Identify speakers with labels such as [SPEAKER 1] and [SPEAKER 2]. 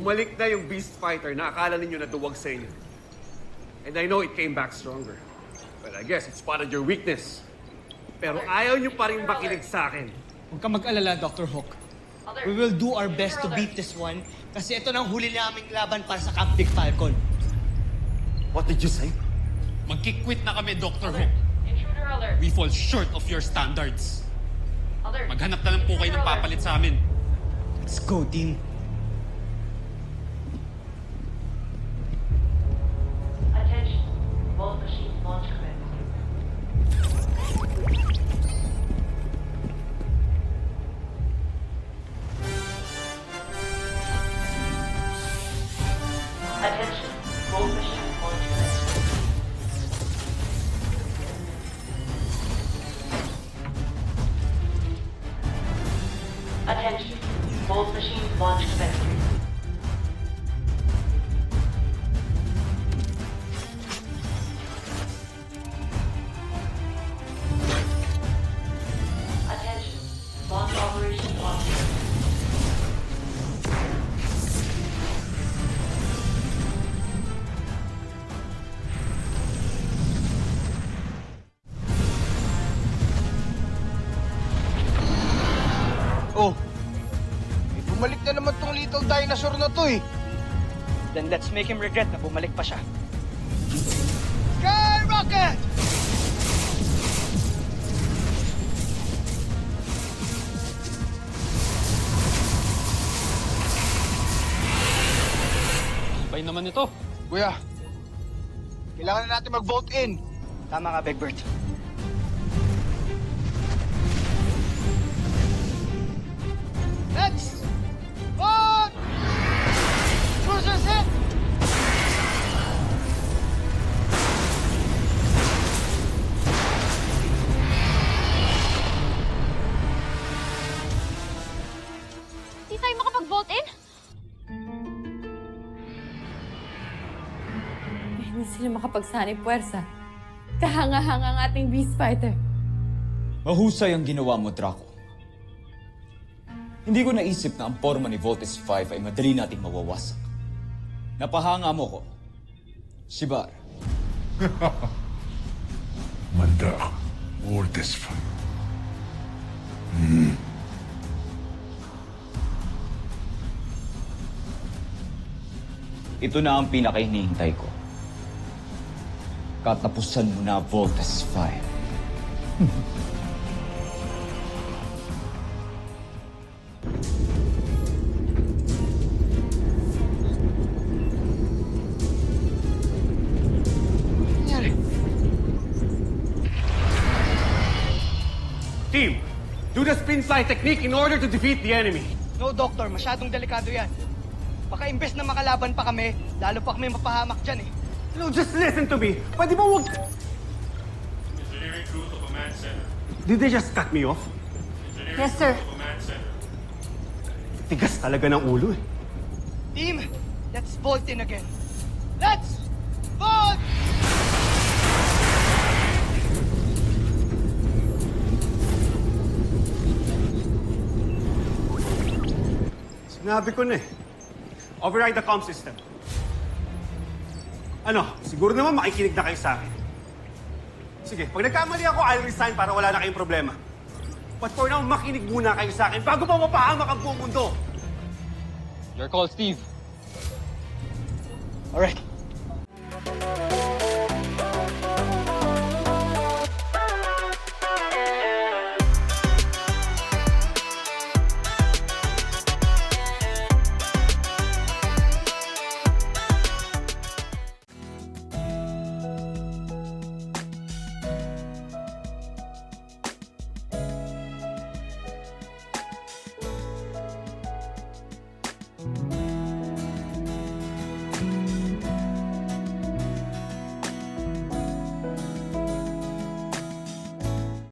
[SPEAKER 1] Bumalik na yung Beast Fighter na akala ninyo na duwag sa inyo. And I know it came back stronger. But I guess it spotted your weakness. Pero ayaw nyo pa rin makinig sa akin.
[SPEAKER 2] Huwag ka mag-alala, Dr. Hawk. We will do our best to beat this one kasi ito nang huli naming laban para sa Camp Big Falcon.
[SPEAKER 1] What did you say?
[SPEAKER 3] Magkikwit na kami, Dr. Hawk.
[SPEAKER 4] Intruder alert.
[SPEAKER 3] We fall short of your standards.
[SPEAKER 4] Alert.
[SPEAKER 3] Maghanap na lang po kayo ng papalit sa amin.
[SPEAKER 2] Let's go, team.
[SPEAKER 4] Attention. Both machines launch command. Attention. Both machines launch command. Attention. Both machines launch command. Attention. Launch operation launch.
[SPEAKER 5] Oh, bumalik na naman tong little dinosaur na to eh.
[SPEAKER 2] Then let's make him regret na bumalik pa siya.
[SPEAKER 5] Skyrocket!
[SPEAKER 3] Sabay naman ito.
[SPEAKER 5] Kuya, kailangan na natin mag-vote in.
[SPEAKER 2] Tama ka, Begbert.
[SPEAKER 5] Let's vote! Cruisers hit!
[SPEAKER 6] Di tayo makapag-vote in? Hindi sila makapagsanib puwersa. Kahanga-hanga ang ating Beast Fighter.
[SPEAKER 7] Mahusay ang ginawa mo, Draco. Hindi ko naisip na ang forma ni Voltes 5 ay madali nating mawawasak. Napahanga mo ko. Shibar.
[SPEAKER 8] Manda, Voltes 5.
[SPEAKER 7] Ito na ang pinakahinihintay ko. Katapusan mo na, Voltes 5.
[SPEAKER 5] Nangyari?
[SPEAKER 1] Team, do the spin fly technique in order to defeat the enemy.
[SPEAKER 2] No, Doctor. Masyadong delikado yan. Baka imbes na makalaban pa kami, lalo pa kami mapahamak dyan eh.
[SPEAKER 1] No, just listen to me. Pwede ba wag...
[SPEAKER 3] Engineering crew to command center.
[SPEAKER 1] Did they just cut me off?
[SPEAKER 6] Yes, sir.
[SPEAKER 3] Command center.
[SPEAKER 1] Tigas talaga ng ulo eh.
[SPEAKER 2] Team, let's vote in again. Let's vote!
[SPEAKER 1] Sinabi ko na eh. Override the comm system. Ano, siguro naman makikinig na kayo sa akin. Sige, pag nagkamali ako, I'll resign para wala na kayong problema. But for now, makinig muna kayo sa akin bago pa mapahamak ang buong mundo.
[SPEAKER 3] Your call, Steve.
[SPEAKER 2] Alright.